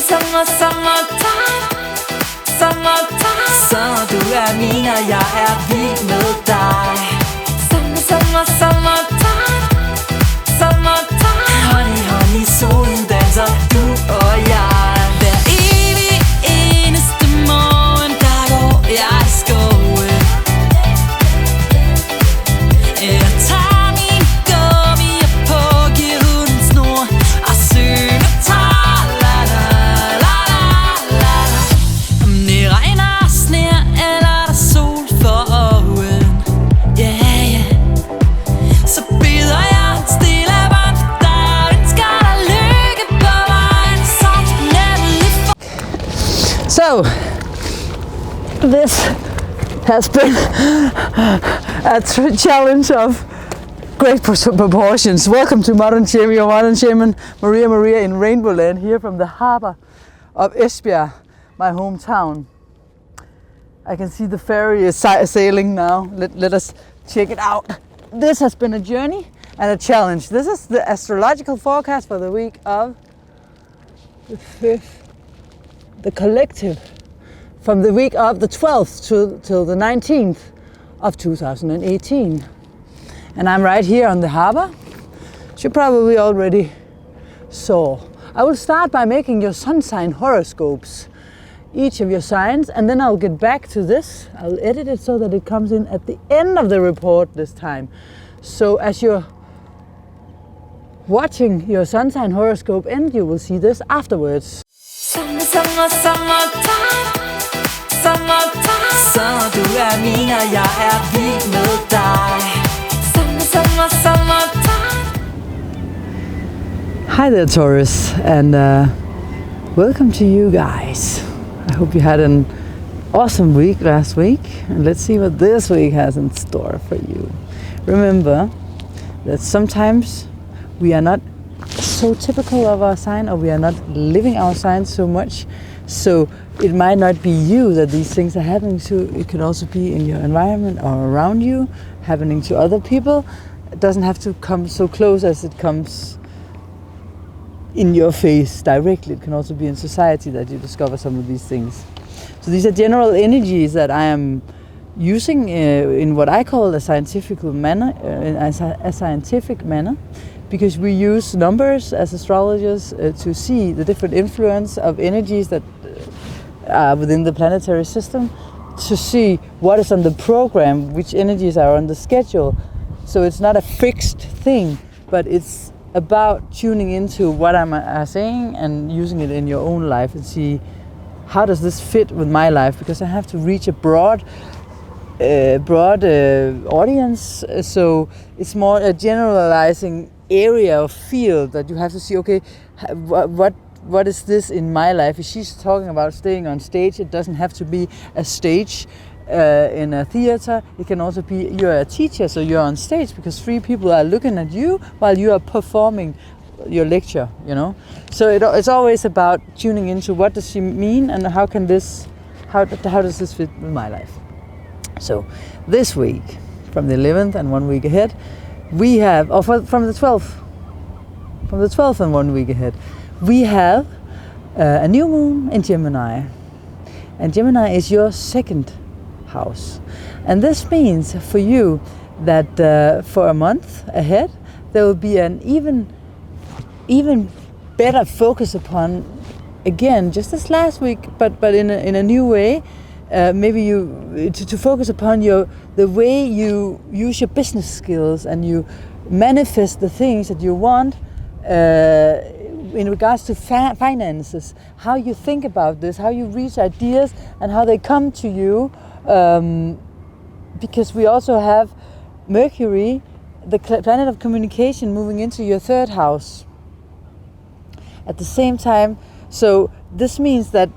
Så du min, og jeg vild med dig. Honey, honey, solen danser, du og jeg. Hver evig eneste morgen, der går jeg i skoven. Jeg tager min gummier på, giver hunden snor og synger ta-la-la-la-la-la. Om det regner og sner, eller der sol for øjen, yeah, yeah. Så byder jeg stille bånd for dig og ønsker dig lykke på vejen, så nemlig for. So, this has been a challenge of great proportions. Welcome to Modern Shaman, your Modern Shaman, Maria in RainbowLand, here from the harbor of Esbjerg, my hometown. I can see the ferry is sailing now. Let us check it out. This has been a journey and a challenge. This is the astrological forecast for the week of the 5th, the collective, from the week of the 12th till the 19th of 2018. And I'm right here on the harbor, which you probably already saw. I will start by making your sun sign horoscopes, each of your signs, and then I'll get back to this. I'll edit it so that it comes in at the end of the report this time. So as you're watching your sun sign horoscope end, you will see this afterwards. Så du min, og jeg vild med dig. Hi there, Taurus, and welcome to you guys. I hope you had an awesome week last week, and let's see what this week has in store for you. Remember that sometimes we are not so typical of our sign, or we are not living our sign so much, so it might not be you that these things are happening to. It could also be in your environment or around you, happening to other people. It doesn't have to come so close as it comes in your face directly. It can also be in society that you discover some of these things. So these are general energies that I am using in what I call a scientific manner, because we use numbers as astrologers to see the different influence of energies that are within the planetary system, to see what is on the program, which energies are on the schedule. So it's not a fixed thing, but it's about tuning into what I'm saying and using it in your own life and see how does this fit with my life, because I have to reach a broad audience. So it's more a generalizing area of field that you have to see, okay, what is this in my life? If she's talking about staying on stage, it doesn't have to be a stage in a theater. It can also be you're a teacher, so you're on stage because 3 people are looking at you while you are performing your lecture, you know. So it's always about tuning into what does she mean and how does this fit with my life. So this week, from the 11th and 1 week ahead, we have, from the 12th and 1 week ahead, we have a new moon in Gemini. And Gemini is your second house. And this means for you that for a month ahead, there will be an even better focus upon, again, just as last week, but in a new way. Maybe to focus upon the way you use your business skills and you manifest the things that you want in regards to finances, how you think about this, how you reach ideas and how they come to you, because we also have Mercury, the planet of communication, moving into your 3rd house at the same time. So this means that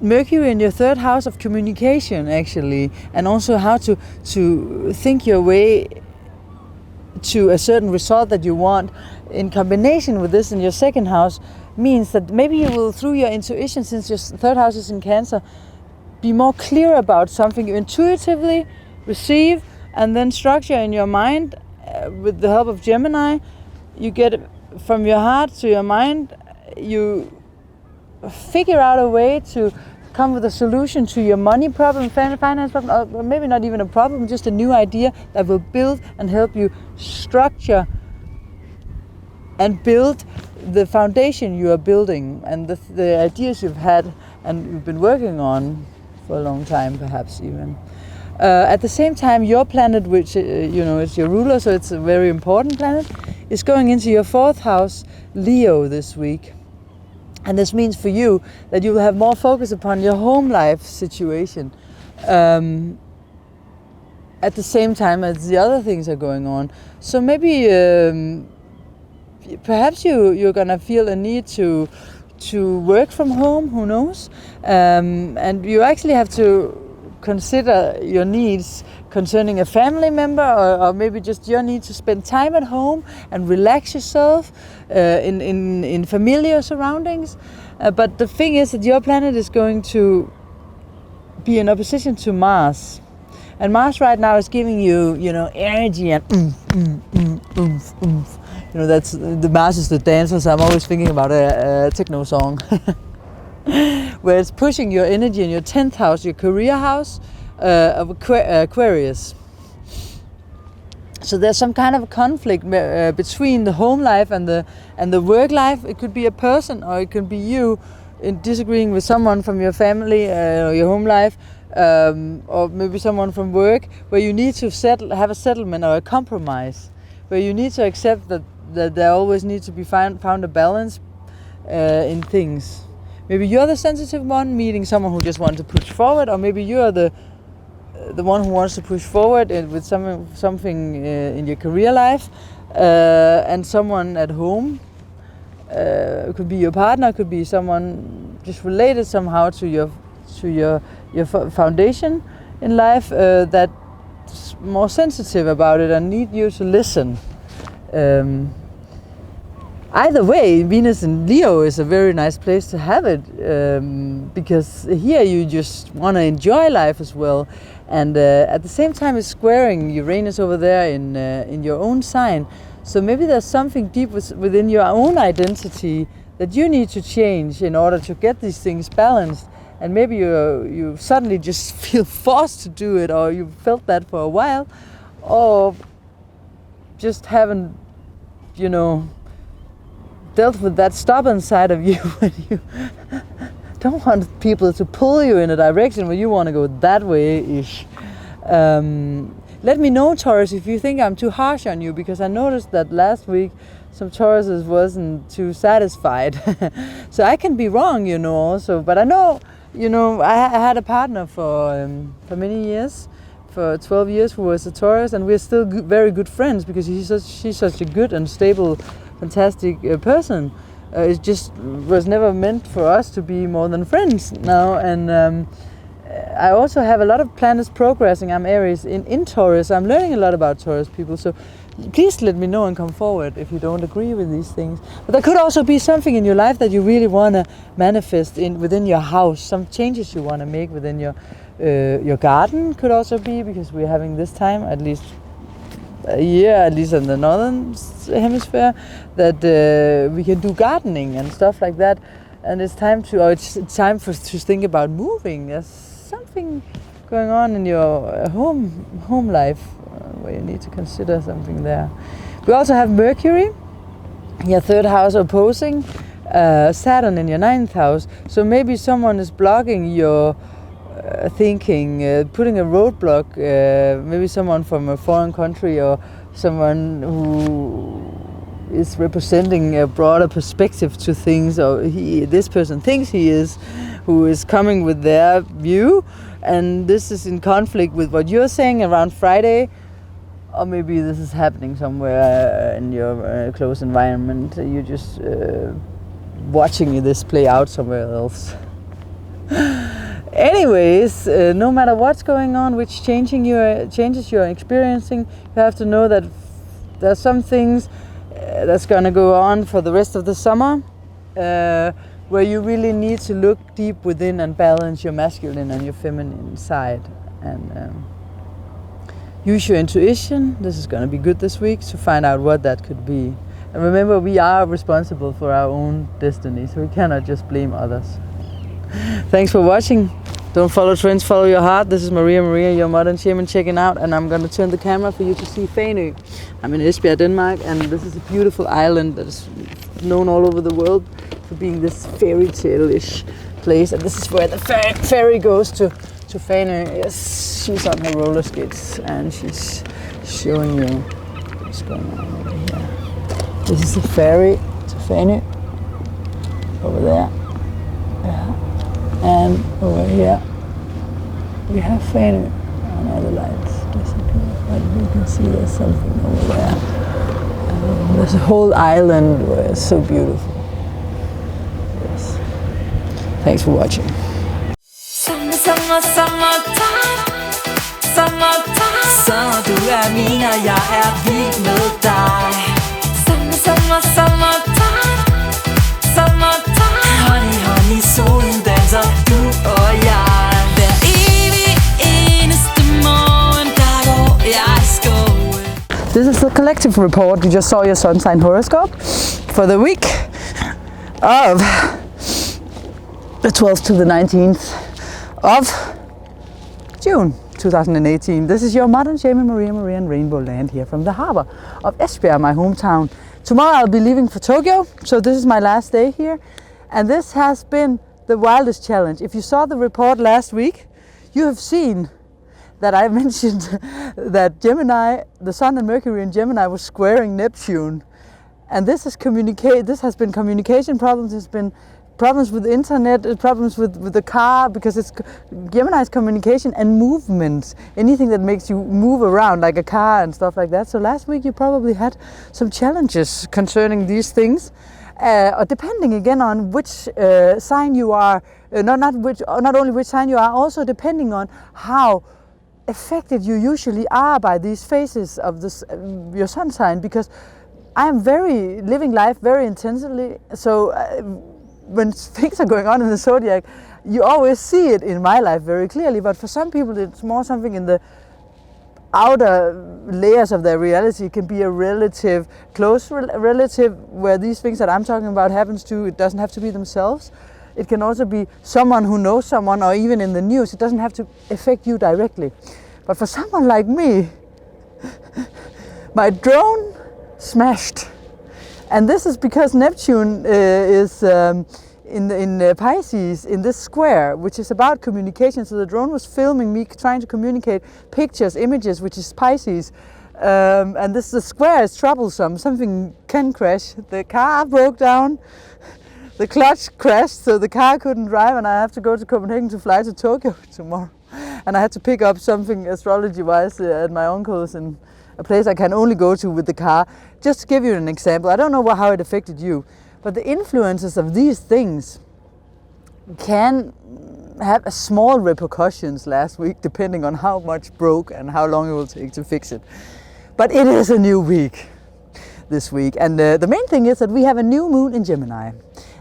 Mercury in your 3rd house of communication, actually, and also how to think your way to a certain result that you want, in combination with this in your 2nd house, means that maybe you will, through your intuition, since your 3rd house is in Cancer, be more clear about something you intuitively receive and then structure in your mind with the help of Gemini. You get from your heart to your mind, you figure out a way to come with a solution to your money problem, finance problem, or maybe not even a problem, just a new idea that will build and help you structure and build the foundation you are building and the ideas you've had and you've been working on for a long time, perhaps even. At the same time, your planet, which is your ruler, so it's a very important planet, is going into your 4th house, Leo, this week. And this means for you that you will have more focus upon your home life situation at the same time as the other things are going on. So maybe perhaps you're gonna feel a need to work from home, who knows? And you actually have to consider your needs concerning a family member or maybe just your need to spend time at home and relax yourself in familiar surroundings. But the thing is that your planet is going to be in opposition to Mars. And Mars right now is giving you, energy and that's the Mars is the dancer, so I'm always thinking about a techno song. Where it's pushing your energy in your 10th house, your career house of Aquarius. So there's some kind of conflict between the home life and the work life. It could be a person, or it could be you in disagreeing with someone from your family or your home life, or maybe someone from work, where you need to have a settlement or a compromise, where you need to accept that there always needs to be found a balance in things. Maybe you're the sensitive one meeting someone who just wants to push forward, or maybe you're the one who wants to push forward with something in your career life, and someone at home. It could be your partner, it could be someone just related somehow to your foundation in life that's more sensitive about it and need you to listen. Either way, Venus in Leo is a very nice place to have it, because here you just want to enjoy life as well, and at the same time it's squaring Uranus over there in your own sign. So maybe there's something deep within your own identity that you need to change in order to get these things balanced, and maybe you suddenly just feel forced to do it, or you felt that for a while, or just haven't, dealt with that stubborn side of you when you don't want people to pull you in a direction where you want to go that way-ish. Let me know, Taurus, if you think I'm too harsh on you, because I noticed that last week some Tauruses wasn't too satisfied. So I can be wrong, also, but I know, I had a partner for many years, for 12 years, who was a Taurus, and we're still very good friends because she's such a good and stable, fantastic person. It just was never meant for us to be more than friends now. And I also have a lot of planets progressing. I'm Aries in Taurus. I'm learning a lot about Taurus people. So please let me know and come forward if you don't agree with these things. But there could also be something in your life that you really want to manifest within your house. Some changes you want to make within your garden could also be, because we're having this time, at least a year, at least in the northern hemisphere, that we can do gardening and stuff like that. And it's time to think about moving. There's something going on in your home life where you need to consider something there. We also have Mercury, your 3rd house, opposing Saturn in your 9th house. So maybe someone is blocking your thinking, putting a roadblock, maybe someone from a foreign country, or someone who is representing a broader perspective to things, or this person thinks he is, who is coming with their view, and this is in conflict with what you're saying around Friday, or maybe this is happening somewhere in your close environment. You're just watching this play out somewhere else. Anyways, no matter what's going on, which changes you're experiencing, you have to know that there's some things that's going to go on for the rest of the summer, where you really need to look deep within and balance your masculine and your feminine side, and use your intuition. This is going to be good this week to find out what that could be. And remember, we are responsible for our own destiny, so we cannot just blame others. Thanks for watching. Don't follow trends, follow your heart. This is Maria, your modern shaman, checking out, and I'm gonna turn the camera for you to see Fanø. I'm in Esbjerg, Denmark, and this is a beautiful island that is known all over the world for being this fairy tale-ish place. And this is where the ferry goes to Fanø. Yes, she's on her roller skates and she's showing you what's going on over here. This is the ferry to Fanø over there. Yeah. And over here we have Fanø, and all the lights disappear, but you can see there's something over there. There's a whole island where it's so beautiful. Yes. Thanks for watching. Sommer, du er min, og jeg er vild med dig. Sommertime. Honey, solen danser, du og jeg. Hver evig eneste morgen, der går jeg i skoven. This is the collective report. You just saw your sun sign horoscope for the week of the 12th to the 19th of June 2018. This is your modern shaman Maria and RainbowLand here from the harbor of Esbjerg, my hometown. Tomorrow I'll be leaving for Tokyo, so this is my last day here. And this has been the wildest challenge. If you saw the report last week, you have seen that I mentioned that Gemini, the Sun and Mercury in Gemini was squaring Neptune. And this has been communication problems, it's been problems with the internet, problems with the car, because it's Gemini's communication and movement, anything that makes you move around like a car and stuff like that. So last week you probably had some challenges concerning these things, depending again on which sign you are, not only which sign you are, also depending on how affected you usually are by these phases of this your sun sign, because I am living life very intensively, so when things are going on in the zodiac, you always see it in my life very clearly, but for some people it's more something in the outer layers of their reality. It can be a relative, close relative, where these things that I'm talking about happens to. It doesn't have to be themselves. It can also be someone who knows someone, or even in the news. It doesn't have to affect you directly. But for someone like me, my drone smashed. And this is because Neptune is in Pisces, in this square, which is about communication. So the drone was filming me trying to communicate pictures, images, which is Pisces. And the square is troublesome. Something can crash. The car broke down. The clutch crashed, so the car couldn't drive, and I have to go to Copenhagen to fly to Tokyo tomorrow. And I had to pick up something astrology-wise at my uncle's in a place I can only go to with the car. Just to give you an example, I don't know how it affected you, but the influences of these things can have small repercussions last week, depending on how much broke and how long it will take to fix it. But it is a new week this week, and the main thing is that we have a new moon in Gemini.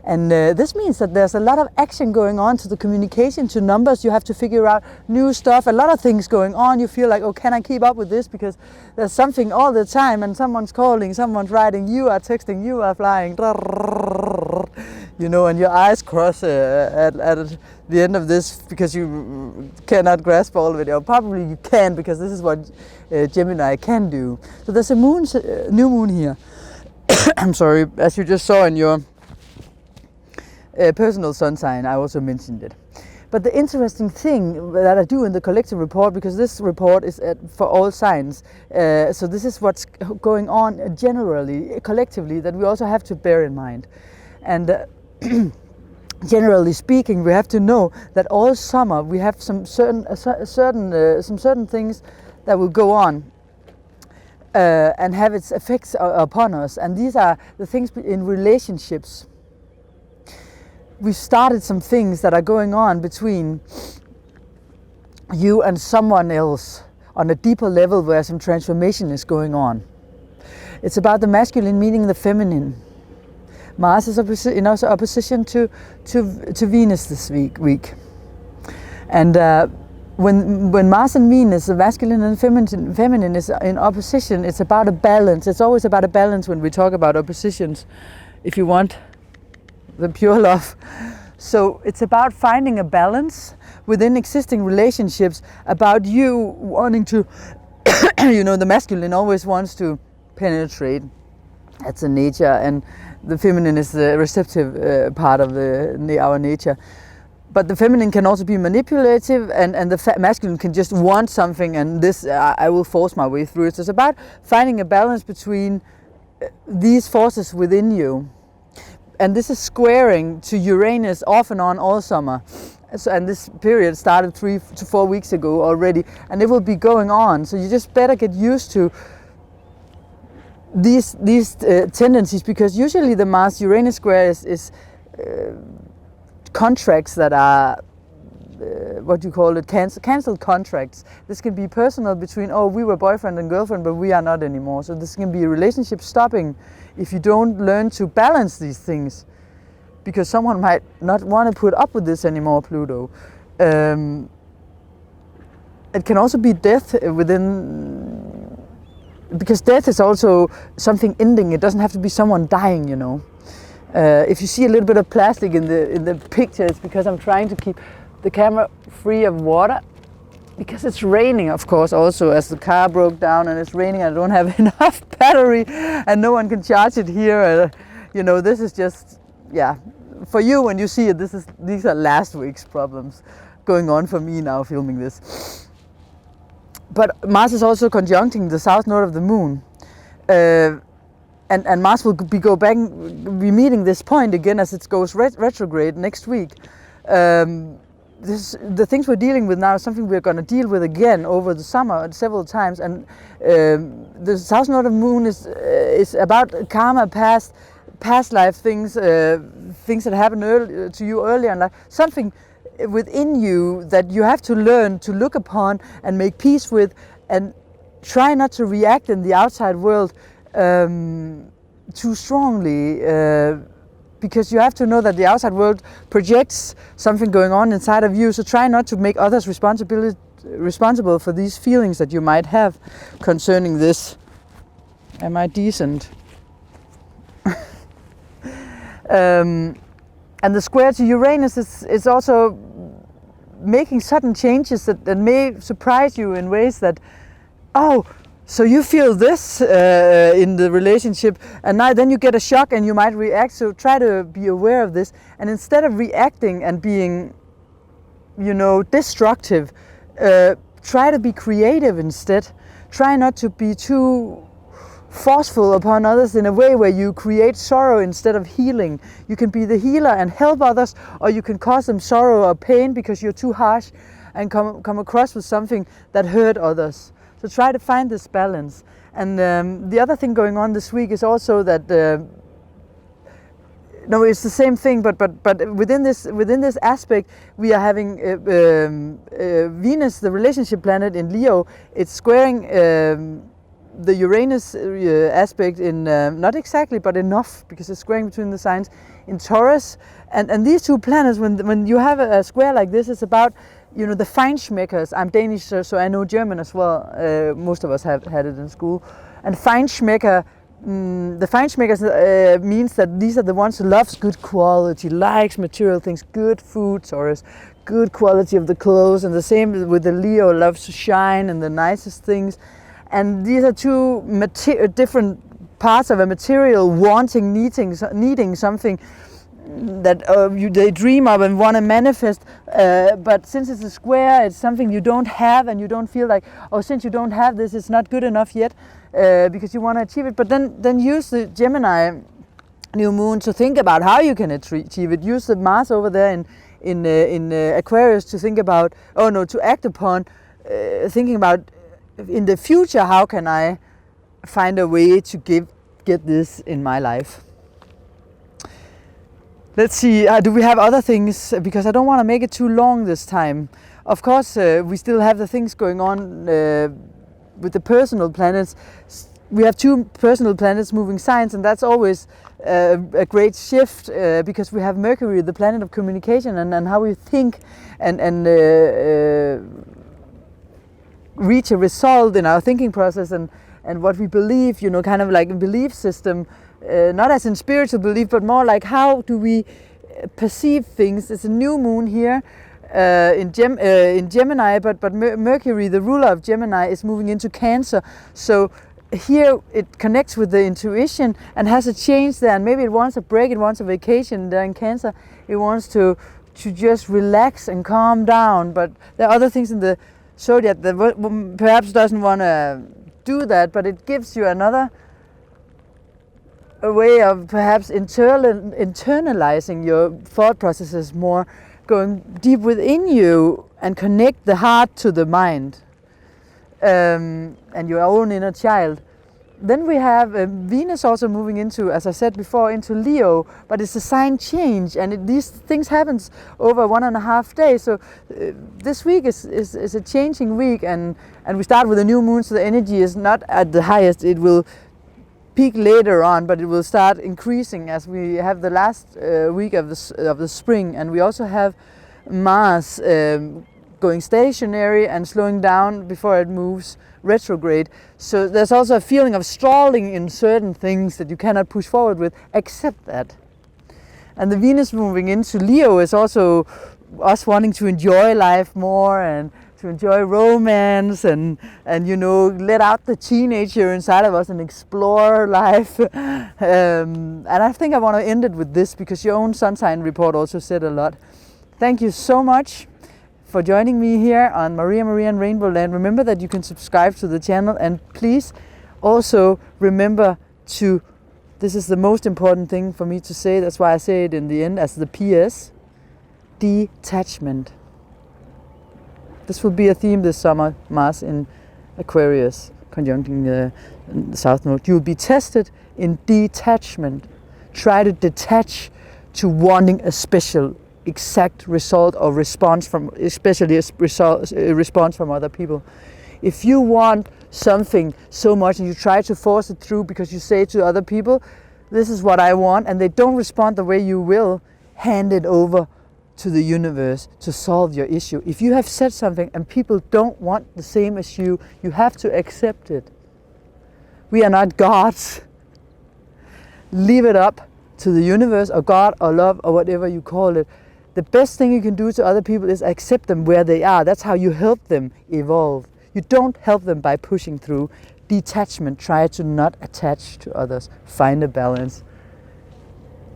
And this means that there's a lot of action going on to the communication, to numbers. You have to figure out new stuff, a lot of things going on. You feel like, oh, can I keep up with this? Because there's something all the time, and someone's calling, someone's writing, you are texting, you are flying, you know, and your eyes cross at the end of this, because you cannot grasp all of it. Or probably you can, because this is what Gemini can do. So there's a new moon here. I'm sorry, as you just saw in your personal sun sign, I also mentioned it. But the interesting thing that I do in the collective report, because this report is for all signs, so this is what's going on generally, collectively, that we also have to bear in mind. And generally speaking, we have to know that all summer we have some certain things that will go on and have its effects upon us. And these are the things in relationships. We've started some things that are going on between you and someone else on a deeper level, where some transformation is going on. It's about the masculine meeting the feminine. Mars is in opposition to Venus this week. And when Mars and Venus, the masculine and feminine is in opposition, it's about a balance. It's always about a balance when we talk about oppositions, if you want the pure love. So it's about finding a balance within existing relationships, about you wanting to, the masculine always wants to penetrate. That's the nature, and the feminine is the receptive part of our nature. But the feminine can also be manipulative, and the masculine can just want something, and this, I will force my way through it. So it's about finding a balance between these forces within you. And this is squaring to Uranus off and on all summer. So, and this period started 3 to 4 weeks ago already, and it will be going on. So you just better get used to these tendencies, because usually the Mars-Uranus square is contracts that are cancelled contracts. This can be personal between, we were boyfriend and girlfriend, but we are not anymore. So this can be a relationship stopping if you don't learn to balance these things, because someone might not want to put up with this anymore, Pluto. It can also be death within, because death is also something ending. It doesn't have to be someone dying, If you see a little bit of plastic in the picture, it's because I'm trying to keep the camera free of water, because it's raining, of course, also, as the car broke down and it's raining. I don't have enough battery and no one can charge it here. This is just, for you when you see it, these are last week's problems going on for me now filming this. But Mars is also conjuncting the south node of the moon. And Mars will be meeting this point again as it goes retrograde next week. The things we're dealing with now is something we're going to deal with again over the summer several times. And the south node of the moon is about karma, past life things, things that happened to you earlier in life. Something within you that you have to learn to look upon and make peace with, and try not to react in the outside world too strongly, because you have to know that the outside world projects something going on inside of you. So try not to make others responsible for these feelings that you might have concerning this. Am I decent? And the square to Uranus is also making sudden changes that may surprise you in ways that, so you feel this in the relationship, and then you get a shock and you might react. So try to be aware of this, and instead of reacting and being, destructive, try to be creative instead. Try not to be too forceful upon others in a way where you create sorrow instead of healing. You can be the healer and help others, or you can cause them sorrow or pain because you're too harsh and come across with something that hurt others. So try to find this balance. And the other thing going on this week is also that it's the same thing, but within this aspect, we are having Venus, the relationship planet in Leo. It's squaring the Uranus aspect in, not exactly, but enough, because it's squaring between the signs in Taurus. And these two planets, when you have a square like this, it's about, the Feinschmeckers. I'm Danish, so I know German as well. Most of us have had it in school. And Feinschmecker, the Feinschmeckers means that these are the ones who loves good quality, likes material things, good food, Taurus, good quality of the clothes, and the same with the Leo, loves to shine and the nicest things. And these are two different parts of a material, wanting, needing something that they dream of and want to manifest. But since it's a square, it's something you don't have, and you don't feel like, since you don't have this, it's not good enough yet, because you want to achieve it. But then use the Gemini new moon to think about how you can achieve it. Use the Mars over there in Aquarius to think about, to act upon, thinking about, in the future, how can I find a way to get this in my life? Let's see, do we have other things? Because I don't want to make it too long this time. Of course, we still have the things going on with the personal planets. We have two personal planets moving signs, and that's always a great shift, because we have Mercury, the planet of communication, and how we think, and reach a result in our thinking process and what we believe, you know, kind of like a belief system, not as in spiritual belief, but more like how do we perceive things. There's a new moon here in Gemini, but Mercury, the ruler of Gemini, is moving into Cancer. So here it connects with the intuition and has a change there, and maybe it wants a break, it wants a vacation. There in Cancer, it wants to just relax and calm down. But there are other things in the Zodiac that perhaps doesn't want to do that, but it gives you a way of perhaps internalizing your thought processes more, going deep within you and connect the heart to the mind and your own inner child. Then we have Venus also moving into, as I said before, into Leo, but it's a sign change, and these things happens over 1.5 days. So this week is a changing week, and we start with a new moon, so the energy is not at the highest. It will peak later on, but it will start increasing as we have the last week of the spring, and we also have Mars going stationary and slowing down before it moves retrograde. So there's also a feeling of stalling in certain things that you cannot push forward with. Accept that. And the Venus moving into Leo is also us wanting to enjoy life more and to enjoy romance and you know, let out the teenager inside of us and explore life. And I think I want to end it with this, because your own sun sign report also said a lot. Thank you so much for joining me here on Maria and RainbowLand. Remember that you can subscribe to the channel, and please also remember to, this is the most important thing for me to say, that's why I say it in the end as the PS, detachment. This will be a theme this summer, Mars in Aquarius, conjuncting the South Node. You will be tested in detachment. Try to detach to wanting a special exact result or response from, especially a response from other people. If you want something so much and you try to force it through because you say to other people, this is what I want, and they don't respond the way you will, hand it over to the universe to solve your issue. If you have said something and people don't want the same as you, you have to accept it. We are not gods. Leave it up to the universe or God or love or whatever you call it. The best thing you can do to other people is accept them where they are. That's how you help them evolve. You don't help them by pushing through. Detachment, try to not attach to others. Find a balance.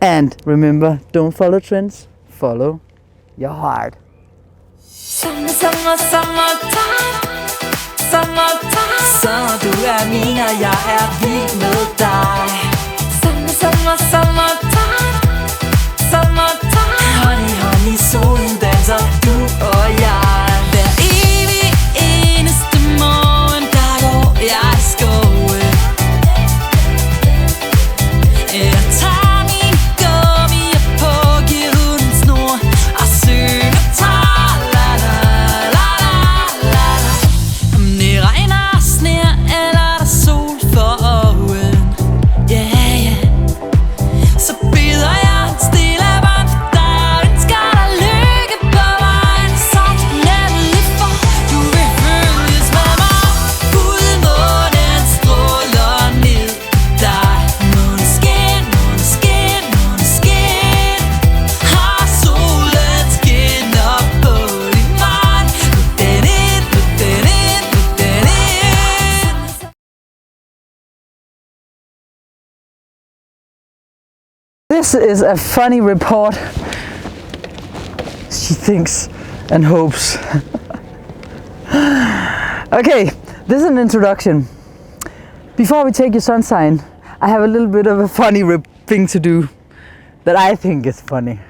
And remember, don't follow trends, follow your heart. Summertime, så du mina, jeg vild med dig. Summertime, honey, solen danser, du og jeg. Hver evig eneste morgen, der går jeg i skoven. Jeg tager min gummier på, giver hunden snor og synger ta-la-la-la-la-la. Om det regner og sner, eller der sol for øjen, yeah, så bider jeg stille vand for dig og ønsker dig lykke på vejen. Så nemlig for du vil følges med mig. Fuldmånen stråler ned dig. Måneskin, måneskin, måneskin. Har solen skinner på din vej. Look den ind, look den ind, look den ind. This is a funny report, she thinks and hopes. Okay, this is an introduction. Before we take your sun sign, I have a little bit of a funny thing to do that I think is funny.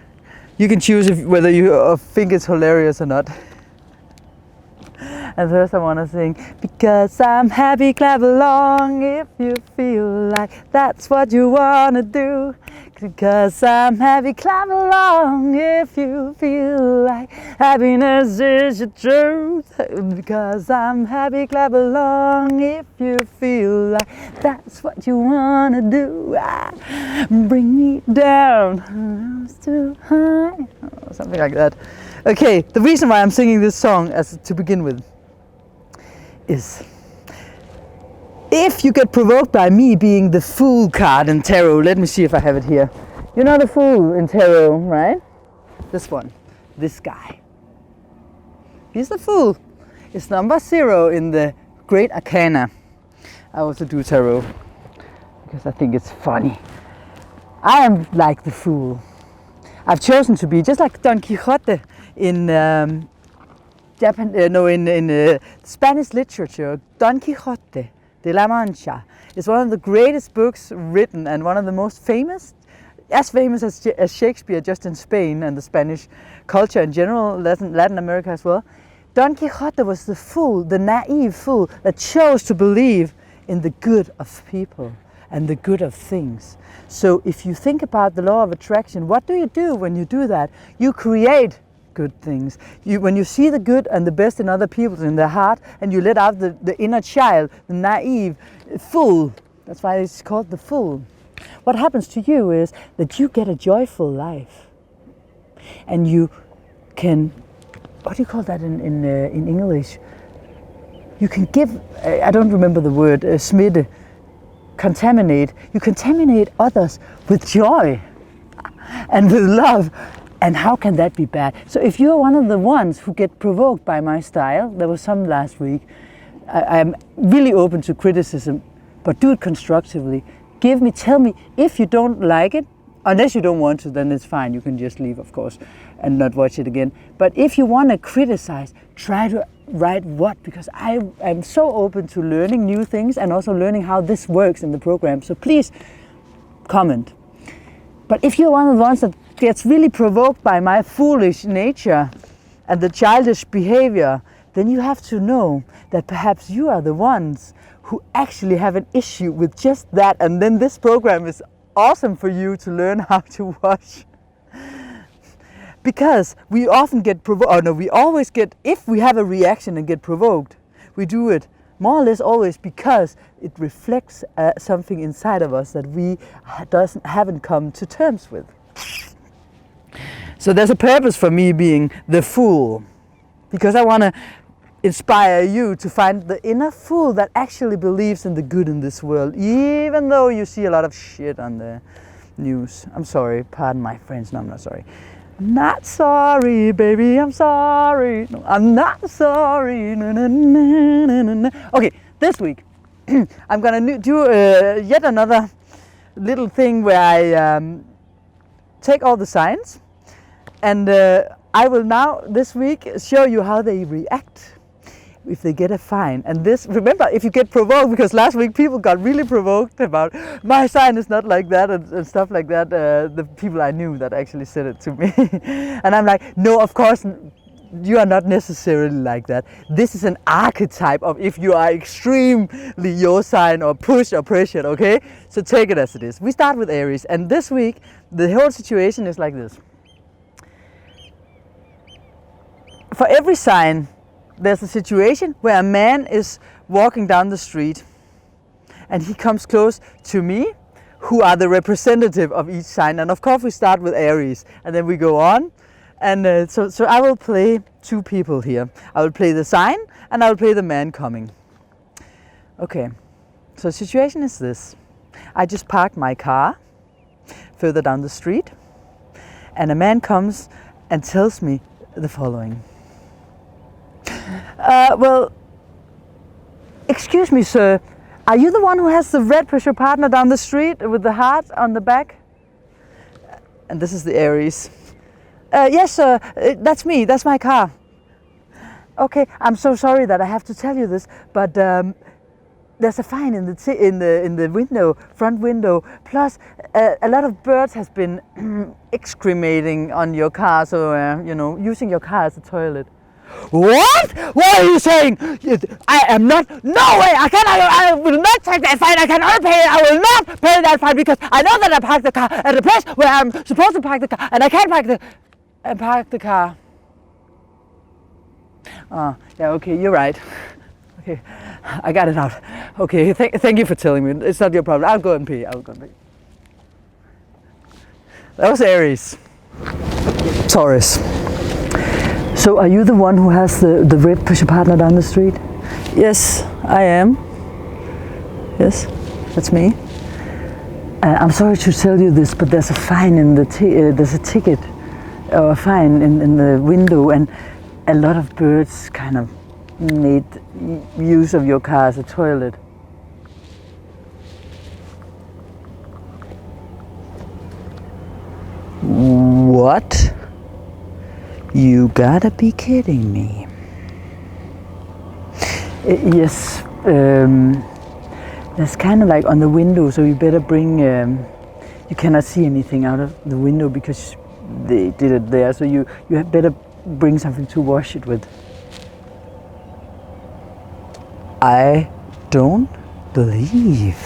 You can choose whether you think it's hilarious or not. And first I want to sing, because I'm happy, clap along if you feel like that's what you want to do. Because I'm happy, clap along if you feel like happiness is your truth. Because I'm happy, clap along if you feel like that's what you want to do. Bring me down, I'm too high, or something like that. Okay, the reason why I'm singing this song as to begin with is, if you get provoked by me being the Fool card in tarot, let me see if I have it here. You know the Fool in tarot, right? This one, this guy. He's the Fool. It's number 0 in the Great Arcana. I also do tarot because I think it's funny. I am like the Fool. I've chosen to be just like Don Quixote in Spanish literature. Don Quixote de la Mancha is one of the greatest books written and one of the most famous, as famous as Shakespeare, just in Spain and the Spanish culture in general, Latin America as well. Don Quixote was the fool, the naive fool that chose to believe in the good of people and the good of things. So if you think about the law of attraction, what do you do when you do that? You create good things. When you see the good and the best in other people, in their heart, and you let out the inner child, the naive fool, that's why it's called the Fool. What happens to you is that you get a joyful life. And you can, what do you call that in English? You can give, I don't remember the word, smitte, contaminate. You contaminate others with joy and with love. And how can that be bad? So if you're one of the ones who get provoked by my style, there was some last week, I'm really open to criticism, but do it constructively. Tell me if you don't like it. Unless you don't want to, then it's fine. You can just leave, of course, and not watch it again. But if you want to criticize, try to write what, because I am so open to learning new things and also learning how this works in the program. So please comment. But if you're one of the ones that gets really provoked by my foolish nature and the childish behavior, then you have to know that perhaps you are the ones who actually have an issue with just that, and then this program is awesome for you to learn how to wash. Because we often get provoked, we always get, if we have a reaction and get provoked, we do it more or less always because it reflects something inside of us that we haven't come to terms with. So there's a purpose for me being the Fool, because I want to inspire you to find the inner fool that actually believes in the good in this world, even though you see a lot of shit on the news. I'm sorry, pardon my French, no, I'm not sorry. Not sorry, baby, I'm sorry. No, I'm not sorry. Na, na, na, na, na. Okay, this week I'm gonna do yet another little thing where I take all the signs, and I will now this week show you how they react if they get a fine. And this, remember, if you get provoked, because last week people got really provoked about my sign is not like that and stuff like that, the people I knew that actually said it to me. And I'm like, no, of course you are not necessarily like that. This is an archetype of if you are extremely your sign or push or pressured, okay? So take it as it is. We start with Aries, and this week the whole situation is like this. For every sign, there's a situation where a man is walking down the street and he comes close to me, who are the representative of each sign. And of course we start with Aries and then we go on. And so I will play two people here. I will play the sign and I will play the man coming. Okay, so the situation is this. I just parked my car further down the street and a man comes and tells me the following. Well, excuse me, sir. Are you the one who has the red pressure partner down the street with the heart on the back? And this is the Aries. Yes, sir. That's me. That's my car. Okay, I'm so sorry that I have to tell you this, but there's a fine in the window, front window. Plus, a lot of birds has been excremating on your car, so using your car as a toilet. What? What are you saying? I am not. No way! I will not take that fine. I cannot pay it. I will not pay that fine because I know that I parked the car at the place where I'm supposed to park the car, and I can't park the car. Oh, yeah. Okay, you're right. Okay, I got it out. Okay, thank you for telling me. It's not your problem. I'll go and pay. That was Aries. Taurus. So are you the one who has the red pressure partner down the street? Yes, I am. Yes, that's me. I'm sorry to tell you this, but there's a fine in the there's a ticket or a fine in the window, and a lot of birds kind of made use of your car as a toilet. What? You gotta be kidding me. Yes, that's kind of like on the window, so you better bring, you cannot see anything out of the window because they did it there, so you had better bring something to wash it with. I don't believe.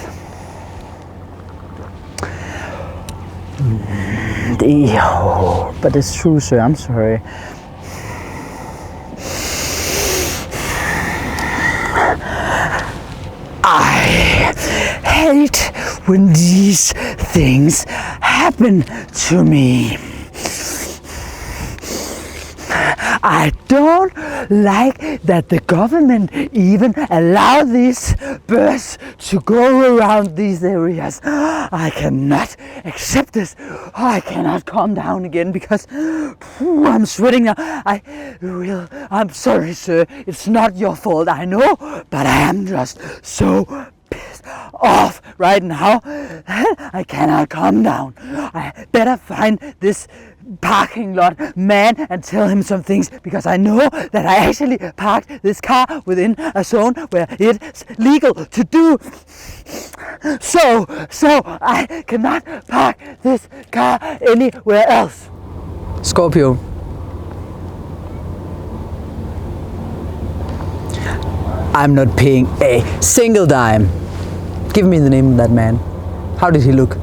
But it's true, sir, I'm sorry. I hate when these things happen to me. I don't like that the government even allow these birds to go around these areas. I cannot accept this. I cannot calm down again because I'm sweating now. I'm sorry, sir. It's not your fault, I know, but I am just so pissed off right now. I cannot calm down. I better find this parking lot man and tell him some things, because I know that I actually parked this car within a zone where it's legal to do so I cannot park this car anywhere else. Scorpio. I'm not paying a single dime. Give me the name of that man. How did he look?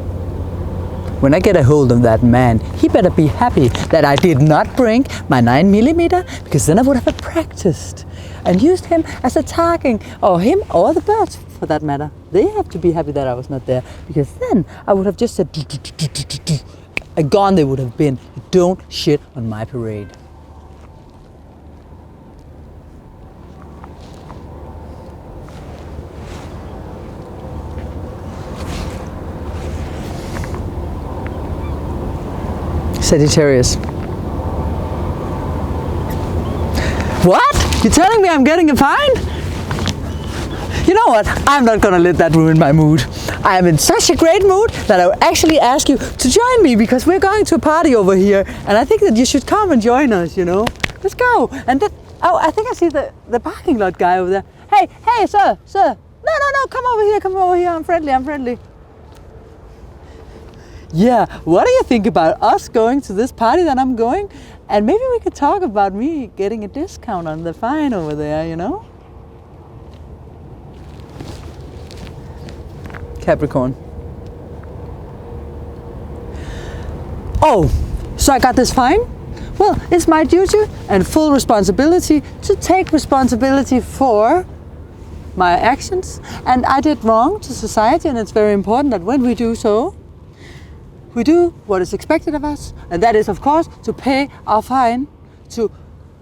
When I get a hold of that man, he better be happy that I did not bring my 9mm, because then I would have practiced and used him as a target, or him or the birds for that matter. They have to be happy that I was not there, because then I would have just said and gone they would have been. Don't shit on my parade. Sagittarius. What? You're telling me I'm getting a fine? You know what? I'm not gonna let that ruin my mood. I am in such a great mood that I will actually ask you to join me, because we're going to a party over here, and I think that you should come and join us, you know? Let's go. And that, oh, I think I see the parking lot guy over there. Hey, sir. No, come over here, I'm friendly. Yeah, what do you think about us going to this party that I'm going? And maybe we could talk about me getting a discount on the fine over there, you know? Capricorn. Oh, so I got this fine? Well, it's my duty and full responsibility to take responsibility for my actions. And I did wrong to society, and it's very important that when we do so, we do what is expected of us, and that is, of course, to pay our fine, to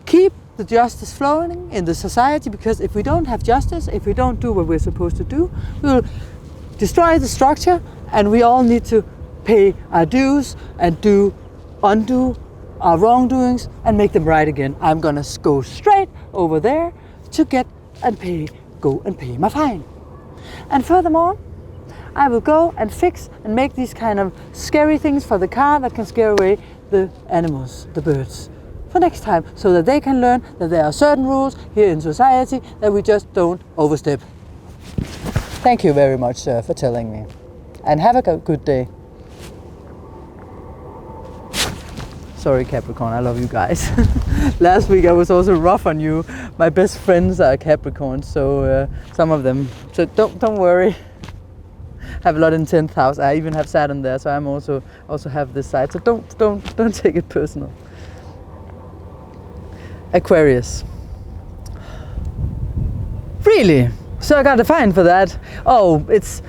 keep the justice flowing in the society, because if we don't have justice, if we don't do what we're supposed to do, we will destroy the structure, and we all need to pay our dues and undo our wrongdoings and make them right again. I'm gonna go straight over there to go and pay my fine. And furthermore, I will go and fix and make these kind of scary things for the car that can scare away the animals, the birds, for next time, so that they can learn that there are certain rules here in society that we just don't overstep. Thank you very much, sir, for telling me. And have a good day. Sorry, Capricorn, I love you guys. Last week I was also rough on you. My best friends are Capricorn, so some of them. So don't worry. Have a lot in 10th house. I even have Saturn there, so I'm also have this side. So don't take it personal. Aquarius. Really? So I got a fine for that? Oh, it's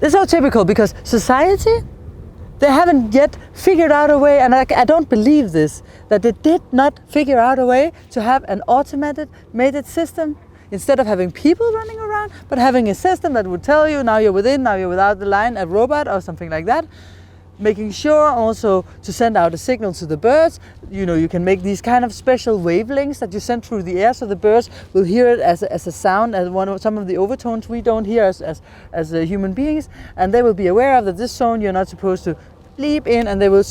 so typical, because society, they haven't yet figured out a way, and I don't believe this, that they did not figure out a way to have an automated system. instead of having people running around, but having a system that would tell you now you're within, now you're without the line, a robot or something like that. Making sure also to send out a signal to the birds. You know, you can make these kind of special wavelengths that you send through the air, so the birds will hear it as a sound, as some of the overtones we don't hear as human beings, and they will be aware of that this zone you're not supposed to leap in, and they will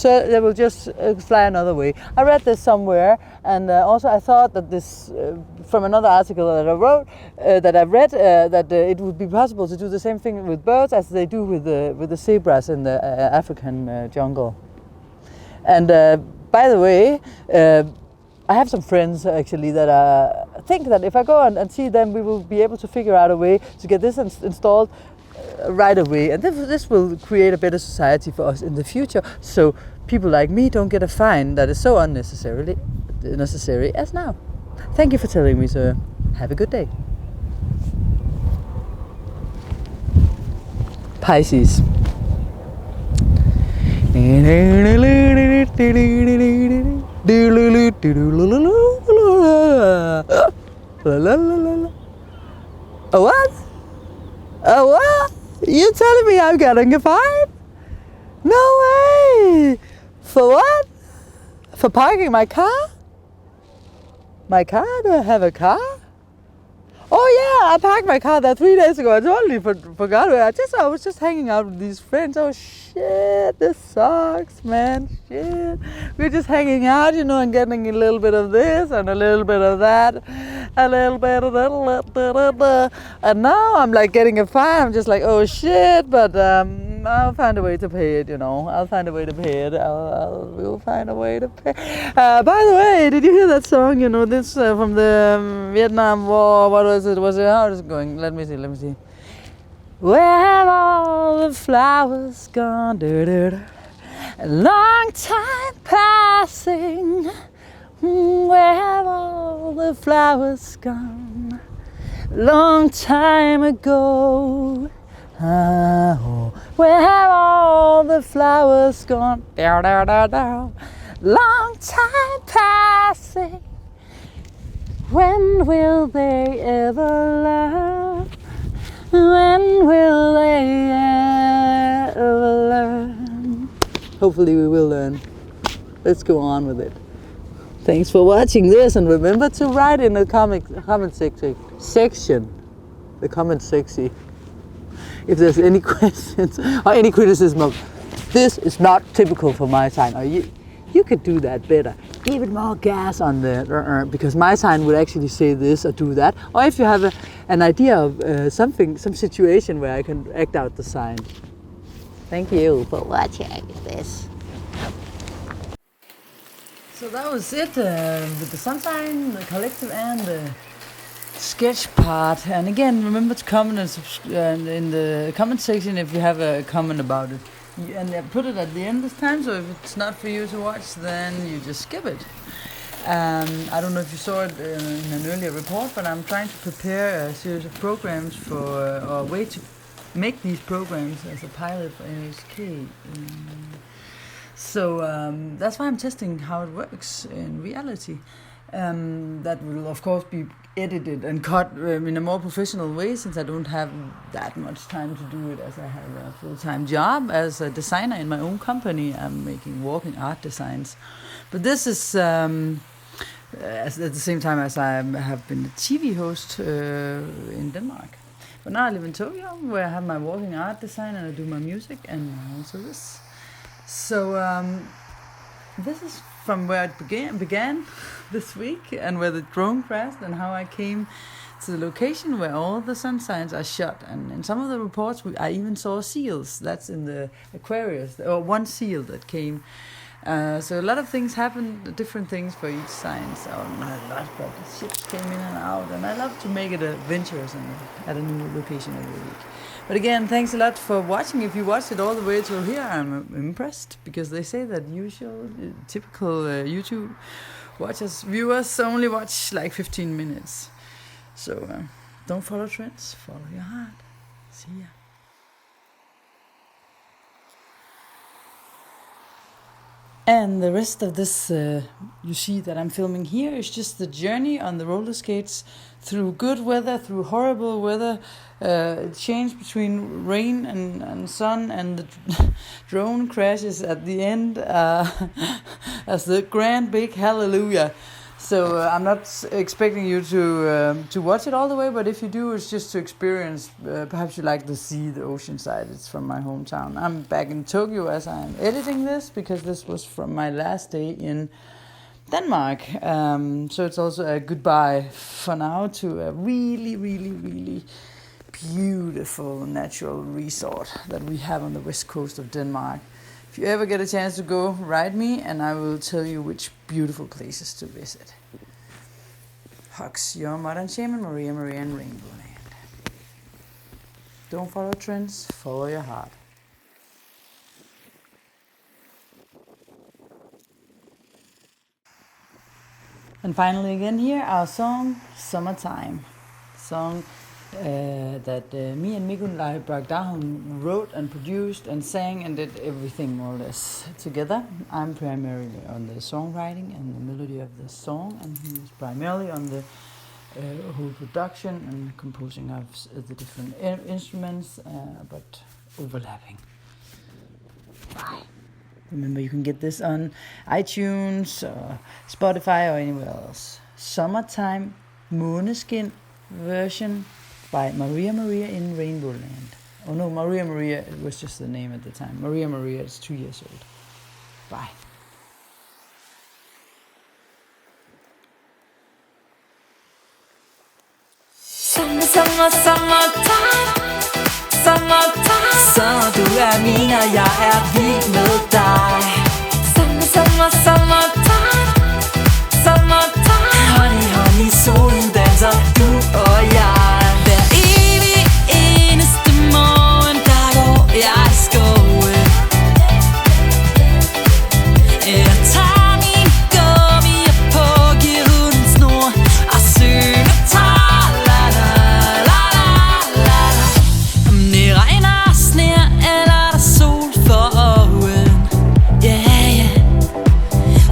just fly another way. I read this somewhere, and also I thought that this from another article that I wrote, that I read, that it would be possible to do the same thing with birds as they do with the zebras in the African jungle. And by the way, I have some friends actually that think that if I go and see them, we will be able to figure out a way to get this installed right away, and this will create a better society for us in the future, so people like me don't get a fine that is so unnecessary as now. Thank you for telling me, sir. Have a good day. Pisces. What? What? You telling me I'm getting a fine? No way! For what? For parking my car? My car? Do I have a car? Oh yeah, I parked my car there 3 days ago. I totally forgot. I was just hanging out with these friends. Oh shit, this sucks, man. Shit. We're just hanging out, you know, and getting a little bit of this and a little bit of that, a little bit of that. And now I'm like getting a fine. I'm just like, oh shit, but I'll find a way to pay it, you know. I'll find a way to pay it. We'll find a way to pay. By the way, did you hear that song? You know, this from the Vietnam War. What was it? How is it going? Let me see. Where have all the flowers gone? A long time passing. Where have all the flowers gone? Long time ago. Oh, where have all the flowers gone? Down, down, down, down. Long time passing. When will they ever learn? When will they ever learn? Hopefully we will learn. Let's go on with it. Thanks for watching this, and remember to write in the comment section, the comment section, if there's any questions or any criticism of this is not typical for my sign, or you could do that better. Give it more gas on the because my sign would actually say this or do that. Or if you have an idea of some situation where I can act out the sign. Thank you for watching this. So that was it with the sun sign, the collective, and the sketch part. And again, remember to comment and in the comment section if you have a comment about it. And I put it at the end this time, so if it's not for you to watch, then you just skip it. I don't know if you saw it in an earlier report, but I'm trying to prepare a series of programs for, or a way to make these programs as a pilot for NHK. So that's why I'm testing how it works in reality. That will of course be edited and cut in a more professional way, since I don't have that much time to do it, as I have a full-time job as a designer in my own company. I'm making walking art designs, but this is at the same time as I have been a TV host in Denmark. But now I live in Tokyo, where I have my walking art design and I do my music, and also this. So this is from where it began this week, and where the drone crashed, and how I came to the location where all the sun signs are shot. And in some of the reports I even saw seals. That's in the Aquarius, or one seal that came. So a lot of things happened, different things for each sign. So not a lot, but the ships came in and out, and I love to make it adventurous and at a new location every week. But again, thanks a lot for watching. If you watched it all the way till here, I'm impressed, because they say that typical YouTube viewers only watch like 15 minutes. So don't follow trends, follow your heart. See ya. And the rest of this, you see that I'm filming here, is just the journey on the roller skates through good weather, through horrible weather, change between rain and sun, and the drone crashes at the end as the grand big hallelujah. So I'm not expecting you to watch it all the way, but if you do, it's just to experience. Perhaps you like the sea, the ocean side. It's from my hometown. I'm back in Tokyo as I'm editing this, because this was from my last day in Denmark. So it's also a goodbye for now to a really, really, really beautiful natural resort that we have on the west coast of Denmark. If you ever get a chance to go, write me and I will tell you which beautiful places to visit. Hugs, your modern shaman, Maria and RainbowLand. Don't follow trends, follow your heart. And finally again here, our song, Summertime. Song that me and Mikulaj Bragdahun wrote and produced and sang and did everything more or less together. I'm primarily on the songwriting and the melody of the song, and he is primarily on the whole production and composing of the different instruments, but overlapping. Bye. Remember, you can get this on iTunes or Spotify or anywhere else. Summertime Måneskin version by Maria in RainbowLand. Oh no, Maria, it was just the name at the time. Maria is 2 years old. Bye. Summertime. Så du min, og jeg vild med dig. Summertime. Honey, solen danser, du og jeg. Hver evig eneste morgen, der går jeg i skoven. Jeg tager min gummier på, giver hunden snor og synger tra-la-la-la-la-la. Om det regner og sner, eller der sol for øjen, yeah.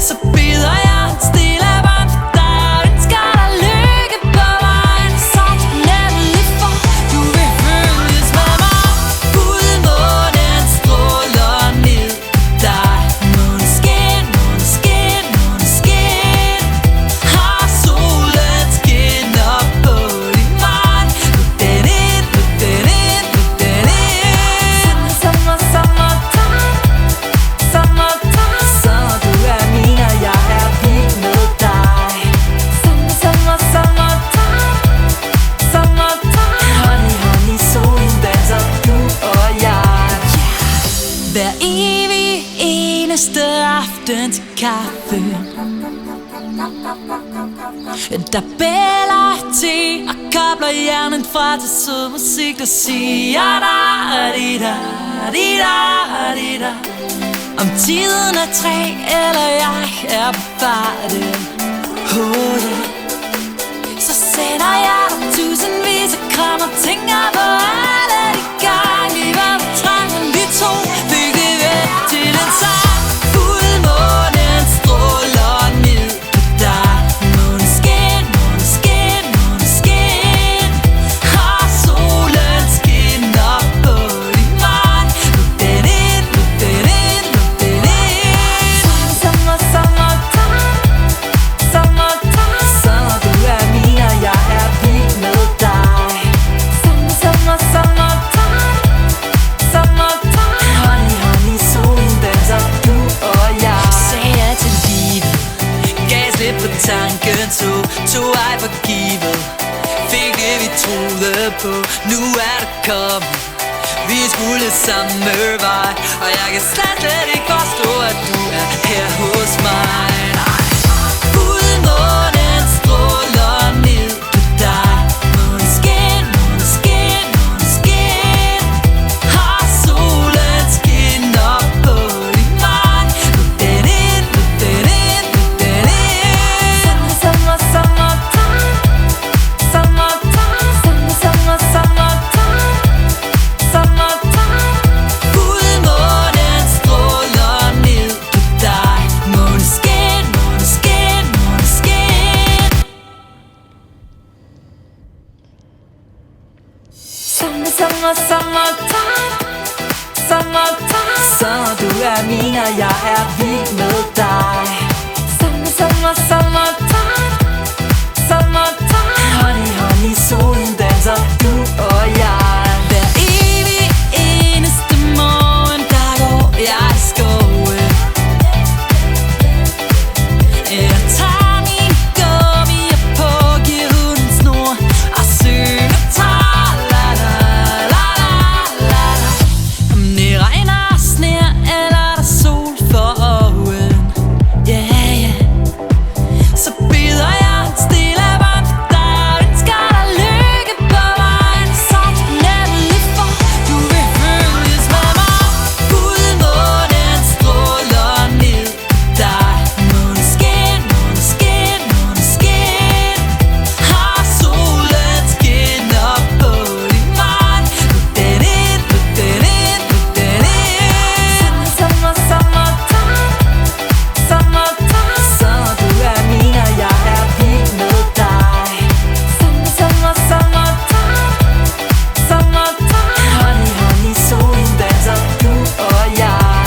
Så bider jeg stille varmt for dig og ønsker dig lykke på vejen. Så nemlig for du vil følges med mig. Fuldmånen stråler ned på dig. Måneskin. Har solen skinner på din vej. Look den ind. Summertime. Så du min, og jeg vild med dig. Summertime. Honey, solen danser, du og jeg. Hver evig eneste aften til kaffe, der bæller te og kobler hjernen fra til sød musik, der siger da-di-da-di-da. Om tiden er træ, eller jeg er på farten, oh yeah. Så sender jeg dig tusindvis af kram og tænker på alle de gange vi var på trang, men vi to fik det væk til en sang. Fuldmånen stråler ned på dig. Måneskin. Har solen skinner på din vej. Look den ind. Summertime. Så du min, og jeg vild med dig. Summertime. Honey, solen danser, du og jeg. Sagde ja til livet, gav slip på tanken, tog ej for givet. Fik det vi troede på, nu er det kommet. Vi skulle samme vej, og jeg kan slet ikke forstå, at du er her hos mig. Fuldmånen stråler ned på dig. Måneskin. Har solen skinner på din vej. Look den ind. Summertime. Fuldmånen stråler ned på dig. Summertime. Så du er min, og jeg er vild med dig. Summertime. Honey, honey, solen danser, du og jeg. Hver evig eneste morgen, der går jeg i skoven. Jeg tager min gummier på, giver hunden snor og synger tra-la-la-la-la-la. Om det regner og sner, eller der sol for oven, yeah, yeah. Så bider jeg stille varmt for dig og ønsker dig lykke på vejen. Så nemlig for du vil følges med mig. Fuldmånen stråler ned på dig. Måneskin, måneskin, måneskin. Har solen skinner på din vej. Luk den ind, luk den ind, luk den ind. Summertime. Så du er min, og jeg er vild med dig. Summertime. Honey, honey, solen danser, du og jeg.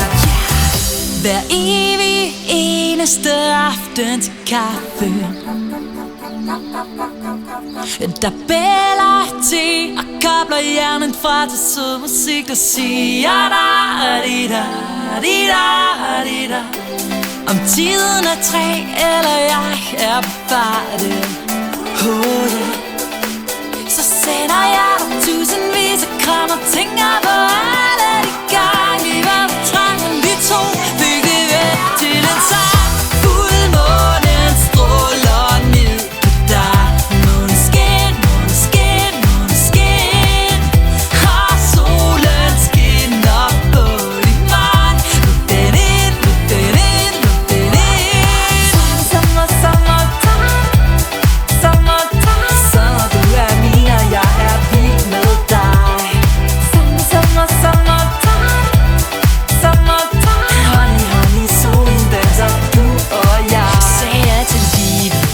Hver evig eneste aften til kaffe, der bæller te og kobler hjernen fra til sød musik, der siger da-di-da-di-da-di-da. Om tiden er 3, eller jeg er på farten, oh yeah. Så sender jeg dig tusindvis af kram og tænker på alle de gange vi var på trangen. Vi to fik det væk til en sang. Fuldmånen stråler ned på dig. Måneskin, måneskin, måneskin. Har solen skinner på din vej. Luk den ind, luk den ind, luk den ind. Summertime. Så du er min, og jeg er vild med dig. Summertime. Honey, honey, solen danser, du og jeg. Sagde ja til livet,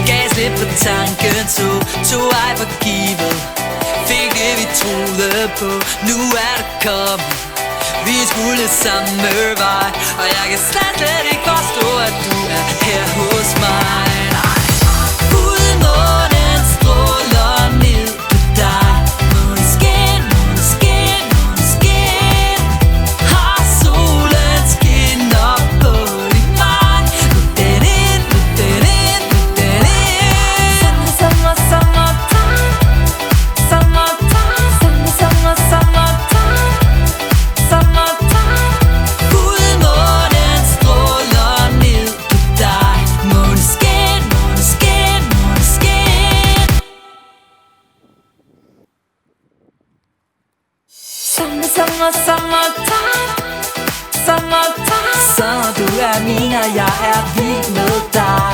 gav slip på tanken, tog ej for givet. Fik det vi troede på, nu er det kommet. Vi skulle samme vej, og jeg kan slet ikke forstå, at du er her hos mig. Fuldmånen stråler ned på dig. Måneskin, måneskin, måneskin. Har solen skinner på din vej. Luk den ind, luk den ind, luk den ind. Summertime. Fuldmånen stråler ned på dig. Måneskin, måneskin, måneskin. Summertime. Så du er min, og jeg er vild med dig.